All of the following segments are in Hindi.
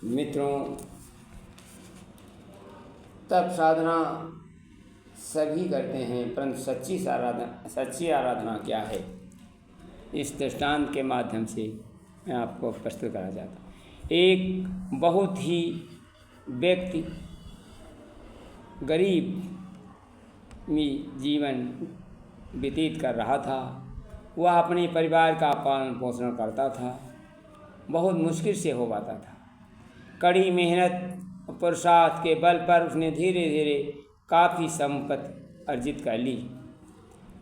मित्रों, तप साधना सभी करते हैं, परंतु सच्ची आराधना क्या है, इस दृष्टांत के माध्यम से मैं आपको प्रस्तुत करना चाहता हूँ। एक बहुत ही व्यक्ति गरीब में जीवन व्यतीत कर रहा था। वह अपने परिवार का पालन पोषण करता था, बहुत मुश्किल से हो पाता था। कड़ी मेहनत और पुरुषार्थ के बल पर उसने धीरे धीरे काफ़ी संपत्ति अर्जित कर ली।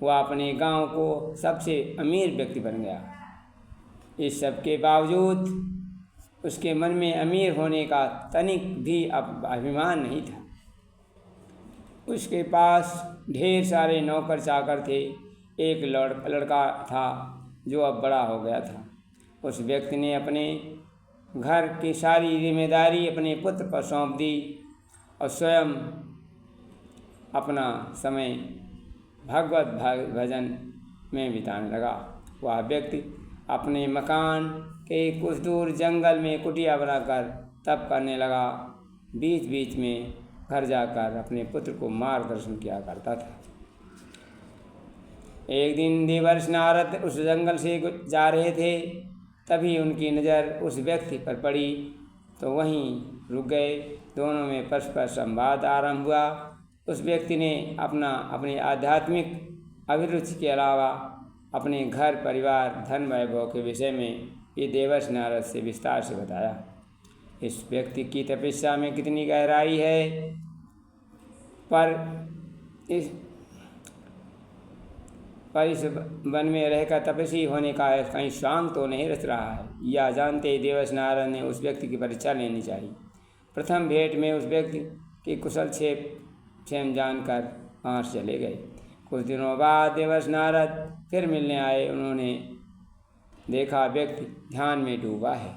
वह अपने गांव को सबसे अमीर व्यक्ति बन गया। इस सब के बावजूद उसके मन में अमीर होने का तनिक भी अभिमान नहीं था। उसके पास ढेर सारे नौकर चाकर थे। एक लड़का था जो अब बड़ा हो गया था। उस व्यक्ति ने अपने घर की सारी जिम्मेदारी अपने पुत्र पर सौंप दी और स्वयं अपना समय भगवत भजन में बिताने लगा। वह व्यक्ति अपने मकान के कुछ दूर जंगल में कुटिया बनाकर तप करने लगा। बीच बीच में घर जाकर अपने पुत्र को मार्गदर्शन किया करता था। एक दिन देवर्षि नारद उस जंगल से जा रहे थे, तभी उनकी नज़र उस व्यक्ति पर पड़ी तो वहीं रुक गए। दोनों में परस्पर संवाद आरंभ हुआ। उस व्यक्ति ने अपनी आध्यात्मिक अभिरुचि के अलावा अपने घर परिवार धन वैभव के विषय में ये देवर्षि नारद से विस्तार से बताया। इस व्यक्ति की तपस्या में कितनी गहराई है, पर इस वन में रहकर तपस्वी होने का कहीं स्वांग तो नहीं रच रहा है। यह जानते देवर्षि नारद ने उस व्यक्ति की परीक्षा लेनी चाहिए। प्रथम भेंट में उस व्यक्ति की कुशल क्षेम जानकर वहाँ से चले गए। कुछ दिनों बाद देवर्षि नारद फिर मिलने आए। उन्होंने देखा व्यक्ति ध्यान में डूबा है।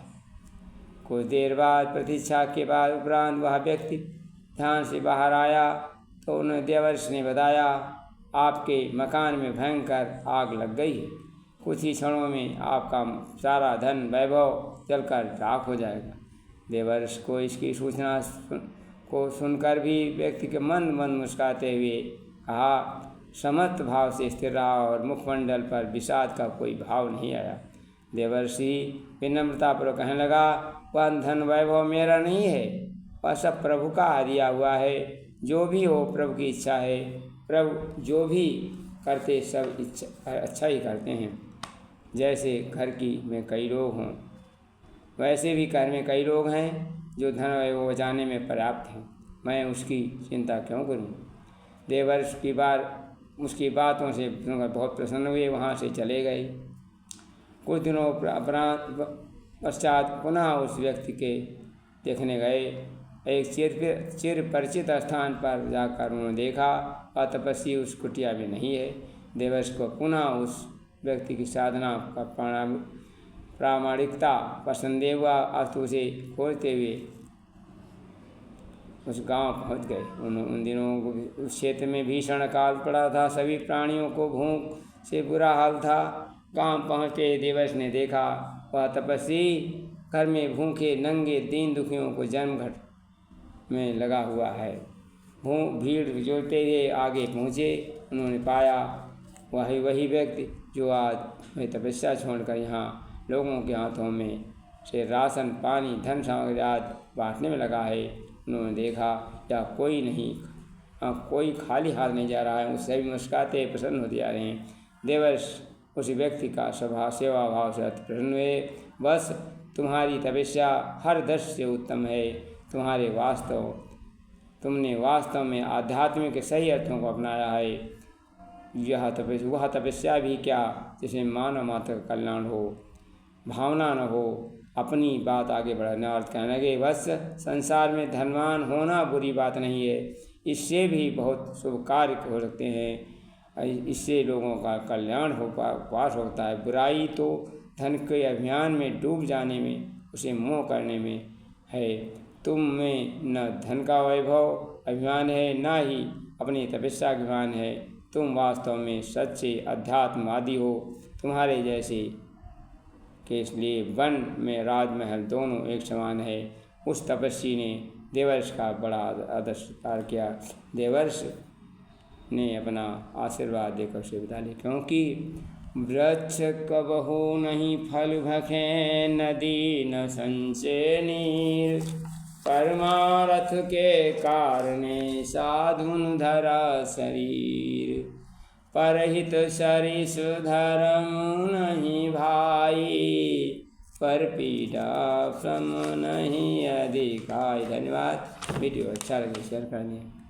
कुछ देर बाद प्रतीक्षा के बाद उपरांत वह व्यक्ति ध्यान से बाहर आया तो उन्हें देवर्षि ने बताया, आपके मकान में भयंकर आग लग गई है। कुछ ही क्षणों में आपका सारा धन वैभव जलकर राख हो जाएगा। देवर्षि को इसकी सूचना को सुनकर भी व्यक्ति के मंद मंद मुस्कुराते हुए कहा, समर्थ भाव से स्थिर रहा और मुखमंडल पर विषाद का कोई भाव नहीं आया। देवर्षि विनम्रतापूर्वक कहने लगा, वह धन वैभव मेरा नहीं है, वह सब प्रभु का दिया हुआ है। जो भी हो प्रभु की इच्छा है। प्रभु जो भी करते सब अच्छा ही करते हैं। जैसे घर में कई लोग हों, वैसे भी घर में कई लोग हैं जो धन वैभव बचाने में पर्याप्त हैं। मैं उसकी चिंता क्यों करूं? देवर्षि उसकी बातों से बहुत प्रसन्न हुए, वहाँ से चले गए। कुछ दिनों पश्चात पुनः उस व्यक्ति के देखने गए। एक चिर परिचित स्थान पर जाकर उन्होंने देखा वह तपस्वी उस कुटिया में नहीं है। देवर्षि को पुनः उस व्यक्ति की साधना का प्रामाणिकता पसंद हुआ। अर्थ उसे खोजते हुए उस गांव पहुंच गए। उन दिनों उस क्षेत्र में भीषण काल पड़ा था। सभी प्राणियों को भूख से बुरा हाल था। गांव पहुँचते देवर्षि ने देखा वह तपस्वी घर में भूखे नंगे दीन दुखियों को जन्मघट में लगा हुआ है। भीड़ जोड़ते हुए आगे पहुँचे। उन्होंने पाया वही व्यक्ति जो आज में तपस्या छोड़कर यहाँ लोगों के हाथों में से राशन पानी धन सामग्री आदि बांटने में लगा है। उन्होंने देखा या कोई खाली हाथ नहीं जा रहा है। उससे भी मुस्कुराते प्रसन्न होते जा रहे हैं। देवर्षि उस व्यक्ति का सेवा भाव से अति प्रसन्न हुए। बस तुम्हारी तपस्या हर दृष्टि से उत्तम है। तुमने वास्तव में आध्यात्मिक के सही अर्थों को अपनाया है। वह तपस्या भी क्या जिसमें मानव मात्र का कल्याण हो, भावना न हो, अपनी बात आगे बढ़ाने अर्थ कहने लगे। बस संसार में धनवान होना बुरी बात नहीं है, इससे भी बहुत शुभ कार्य हो सकते हैं। इससे लोगों का कल्याण पास होता है। बुराई तो धन के अभियान में डूब जाने में, उसे मोह करने में है। तुम में न धन का वैभव अभिमान है, न ही अपनी तपस्या का अभिमान है। तुम वास्तव में सच्चे अध्यात्मवादी हो। तुम्हारे जैसे के इसलिए वन में राजमहल दोनों एक समान है। उस तपस्वी ने देवर्ष का बड़ा आदर सत्कार किया। देवर्ष ने अपना आशीर्वाद देकर उसे विदा लिया, क्योंकि वृक्ष कबहु नहीं फल भखे, नदी न संचय नीर, परमारथ के कारणे साधुन धरा शरीर, परहित सरिस धर्म नहीं भाई, पर पीड़ा श्रम नहीं अधिकाई। धन्यवाद। वीडियो अच्छा लगे शेयर कर दें।